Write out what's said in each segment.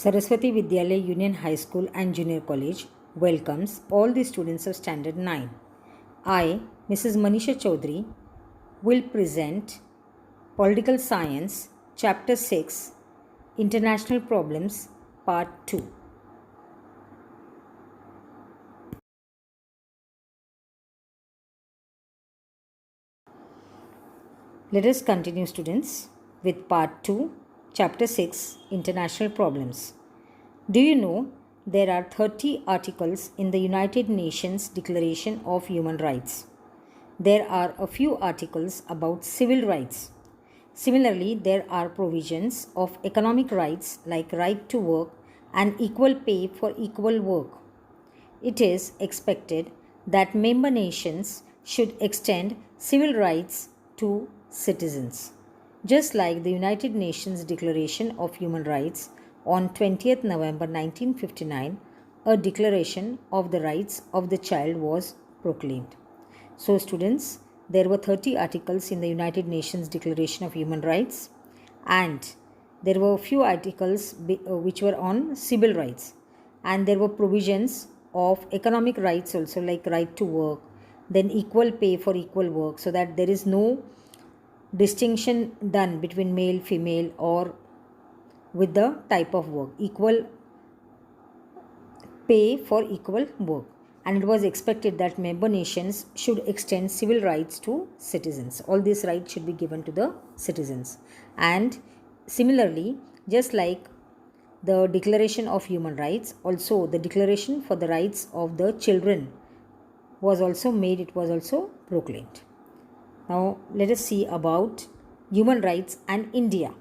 Saraswati Vidyalaya Union High School and Junior College welcomes all the students of Standard 9. I, Mrs. Manisha Chaudhary, will present Political Science, Chapter 6, International Problems, Part 2. Let us continue, students, with Part 2, Chapter 6, International Problems. Do you know there are 30 articles in the United Nations Declaration of Human Rights? There are a few articles about civil rights. Similarly, there are provisions of economic rights like right to work and equal pay for equal work. It is expected that member nations should extend civil rights to citizens. Just like the United Nations Declaration of Human Rights on 20th November 1959, a declaration of the rights of the child was proclaimed. So, students, there were 30 articles in the United Nations Declaration of Human Rights, and there were a few articles which were on civil rights, and there were provisions of economic rights also, like right to work, then equal pay for equal work, so that there is no distinction done between male, female, or with the type of work, equal pay for equal work. And it was expected that member nations should extend civil rights to citizens. All these rights should be given to the citizens. And similarly, just like the Declaration of Human Rights, also the Declaration for the Rights of the Children was also made, it was also proclaimed. Now, let us see about human rights and India.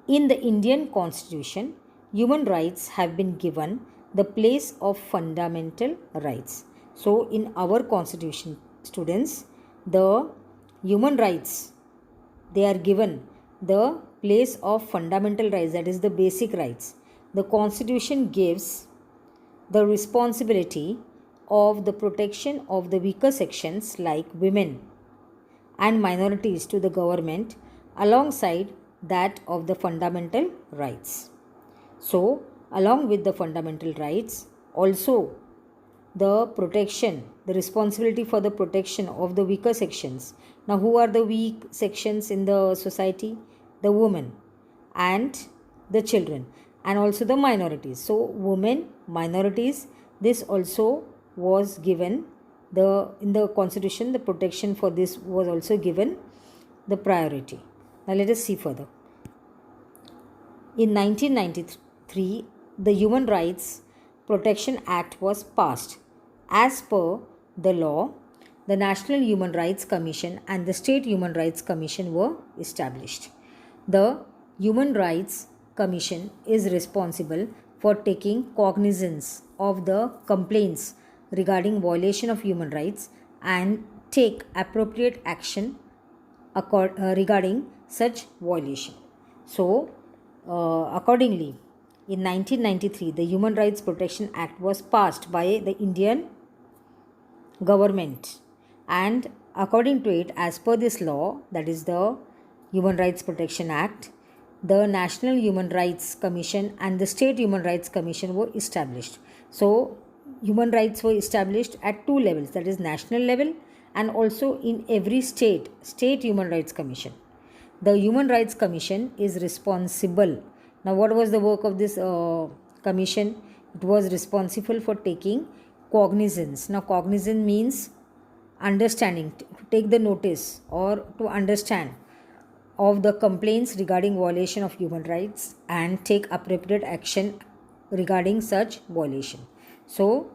In the Indian Constitution, human rights have been given the place of fundamental rights. So, in our Constitution, students, the human rights, they are given the place of fundamental rights, that is the basic rights. The Constitution gives the responsibility of the protection of the weaker sections like women and minorities to the government alongside that of the fundamental rights. So, along with the fundamental rights, also the protection, the responsibility for the protection of the weaker sections. Now, who are the weak sections in the society? The women and the children, and also the minorities. So, women, minorities, this also was given in the Constitution, the protection for this was also given the priority. Now, let us see further. In 1993, the Human Rights Protection Act was passed. As per the law, the National Human Rights Commission and the State Human Rights Commission were established. The Human Rights Commission is responsible for taking cognizance of the complaints regarding violation of human rights and take appropriate action regarding such violation. So, accordingly, in 1993, the Human Rights Protection Act was passed by the Indian government, and according to it, as per this law, that is the Human Rights Protection Act, the National Human Rights Commission and the State Human Rights Commission were established. So, human rights were established at two levels, that is national level and also in every state human rights commission. The Human Rights Commission is responsible. Now, what was the work of this commission? It was responsible for taking cognizance. Now, cognizance means understanding, to take the notice or to understand of the complaints regarding violation of human rights and take appropriate action regarding such violation. So,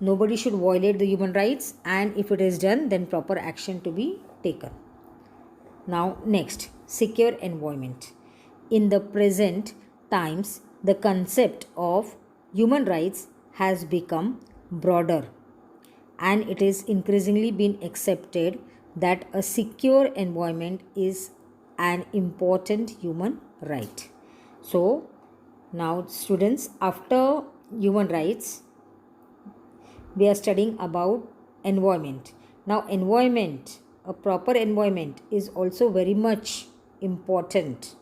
nobody should violate the human rights, and if it is done, then proper action to be taken. Now, next, secure environment. In the present times, the concept of human rights has become broader, and it is increasingly been accepted that a secure environment is an important human right. So, now students, after human rights, we are studying about environment. Now, environment, a proper environment is also very much important,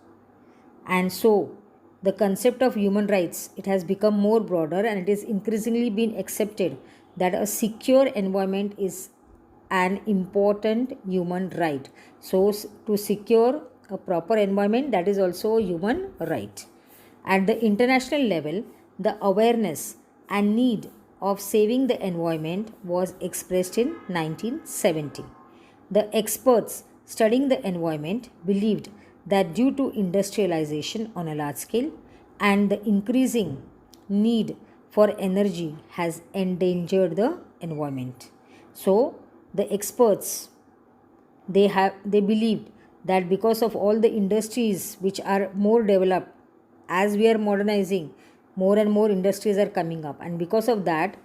and so the concept of human rights, it has become more broader, and it is increasingly been accepted that a secure environment is an important human right. So to secure a proper environment, that is also a human right. At the international level, the awareness and need of saving the environment was expressed in 1970. The experts studying the environment believed that due to industrialization on a large scale and the increasing need for energy has endangered the environment. So the experts, they believed that because of all the industries which are more developed, as we are modernizing, more and more industries are coming up, and because of that,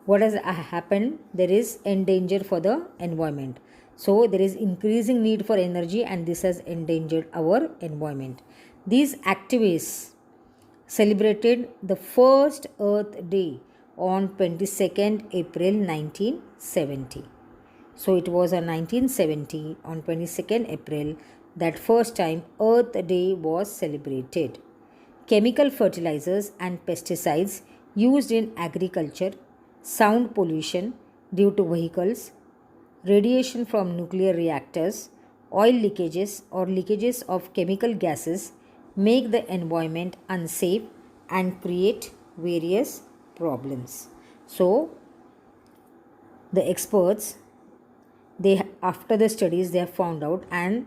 what has happened, there is endanger for the environment. So there is increasing need for energy, and this has endangered our environment. These activists celebrated the first Earth Day on 22nd April 1970. So it was on 1970, on 22nd April, that first time Earth Day was celebrated. Chemical fertilizers and pesticides used in agriculture, sound pollution due to vehicles, radiation from nuclear reactors, oil leakages or leakages of chemical gases make the environment unsafe and create various problems. So the experts, they after the studies, they have found out, and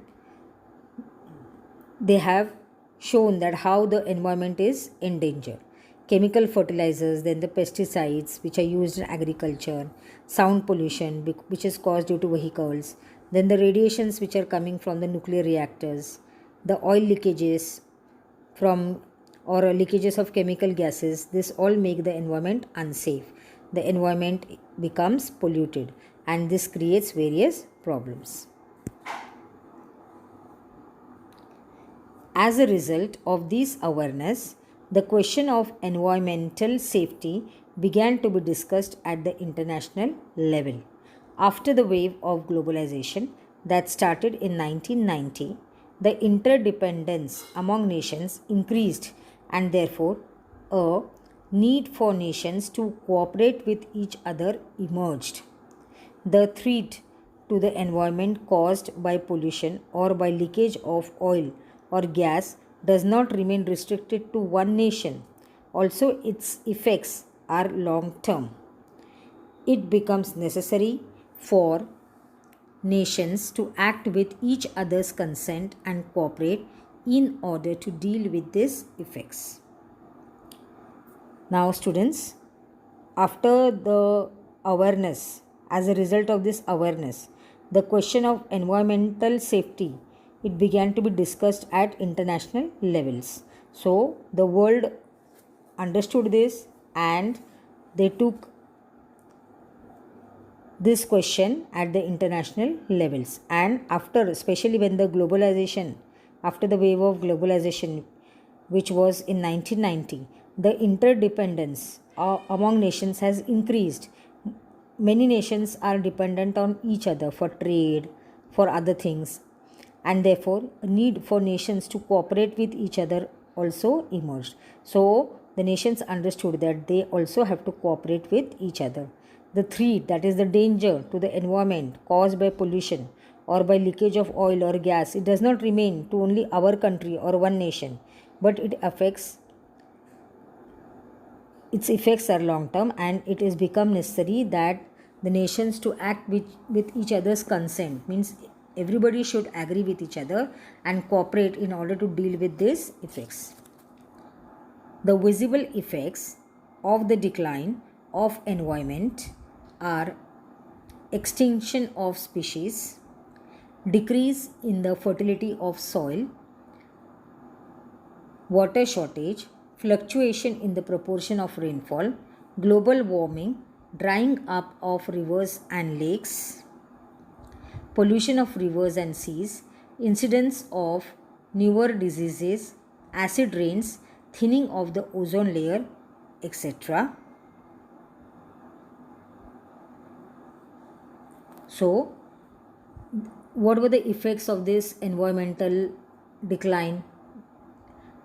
they have shown that how the environment is in danger. Chemical fertilizers, then the pesticides which are used in agriculture, sound pollution which is caused due to vehicles, then the radiations which are coming from the nuclear reactors, the oil leakages from or leakages of chemical gases, this all make the environment unsafe. The environment becomes polluted, and this creates various problems. As a result of this awareness, the question of environmental safety began to be discussed at the international level. After the wave of globalization that started in 1990, the interdependence among nations increased, and therefore a need for nations to cooperate with each other emerged. The threat to the environment caused by pollution or by leakage of oil or gas does not remain restricted to one nation. Also, its effects are long term. It becomes necessary for nations to act with each other's consent and cooperate in order to deal with these effects. Now, students, after the awareness, as a result of this awareness, the question of environmental safety, it began to be discussed at international levels. So the world understood this, and they took this question at the international levels. And after, especially when the globalization, after the wave of globalization, which was in 1990, the interdependence among nations has increased. Many nations are dependent on each other for trade, for other things, and therefore a need for nations to cooperate with each other also emerged. So the nations understood that they also have to cooperate with each other. The threat, that is the danger to the environment caused by pollution or by leakage of oil or gas, it does not remain to only our country or one nation, but its effects are long term, and it has become necessary that the nations to act with each other's consent, means everybody should agree with each other and cooperate in order to deal with these effects. The visible effects of the decline of environment are extinction of species, decrease in the fertility of soil, water shortage, fluctuation in the proportion of rainfall, global warming, drying up of rivers and lakes, pollution of rivers and seas, incidence of newer diseases, acid rains, thinning of the ozone layer, etc. So, what were the effects of this environmental decline?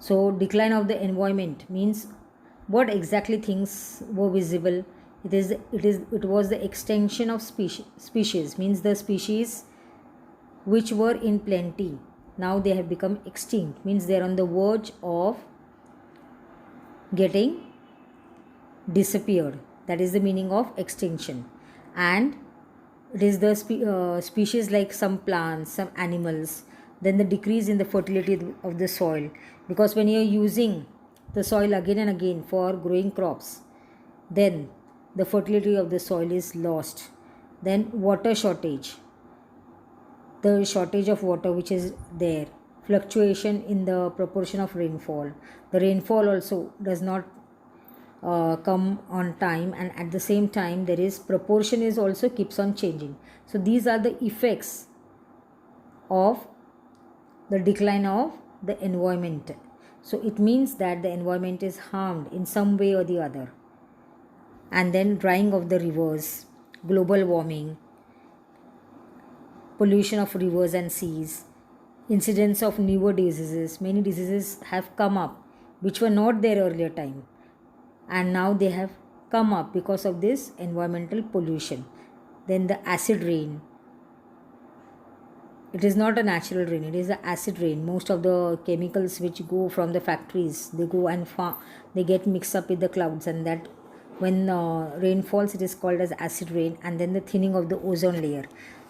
So decline of the environment means what exactly things were visible. It was the extinction of species means the species which were in plenty, now they have become extinct, means they are on the verge of getting disappeared. That is the meaning of extinction. And it is the species like some plants, some animals. Then the decrease in the fertility of the soil, because when you are using the soil again and again for growing crops, then the fertility of the soil is lost. Then water shortage, the shortage of water which is there, fluctuation in the proportion of rainfall, the rainfall also does not come on time, and at the same time there is proportion is also keeps on changing. So these are the effects of the decline of the environment. So it means that the environment is harmed in some way or the other. And then drying of the rivers, global warming, pollution of rivers and seas, incidence of newer diseases. Many diseases have come up which were not there earlier time, and now they have come up because of this environmental pollution. Then the acid rain, it is not a natural rain, it is an acid rain. Most of the chemicals which go from the factories, they go and they get mixed up with the clouds, and that when rain falls it is called as acid rain. And then the thinning of the ozone layer,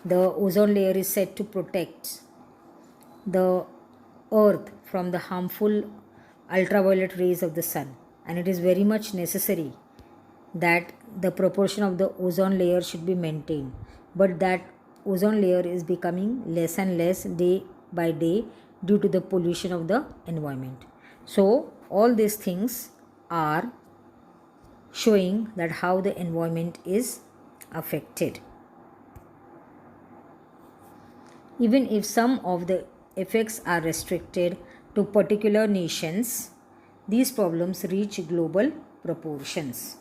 the ozone layer is said to protect the earth from the harmful ultraviolet rays of the sun, and it is very much necessary that the proportion of the ozone layer should be maintained, but that ozone layer is becoming less and less day by day due to the pollution of the environment. So all these things are showing that how the environment is affected. Even if some of the effects are restricted to particular nations, these problems reach global proportions.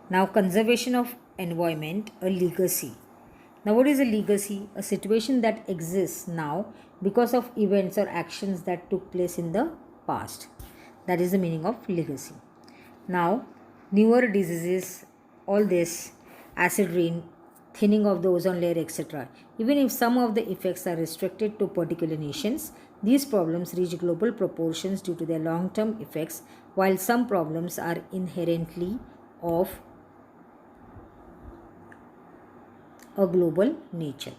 Now, conservation of environment, a legacy. Now, what is a legacy? A situation that exists now because of events or actions that took place in the past. That is the meaning of legacy. Now, newer diseases, all this, acid rain, thinning of the ozone layer, etc. Even if some of the effects are restricted to particular nations, these problems reach global proportions due to their long-term effects, while some problems are inherently of a global nature.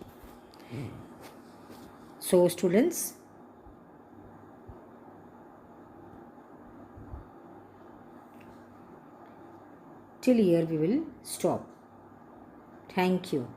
So students, till here we will stop. Thank you.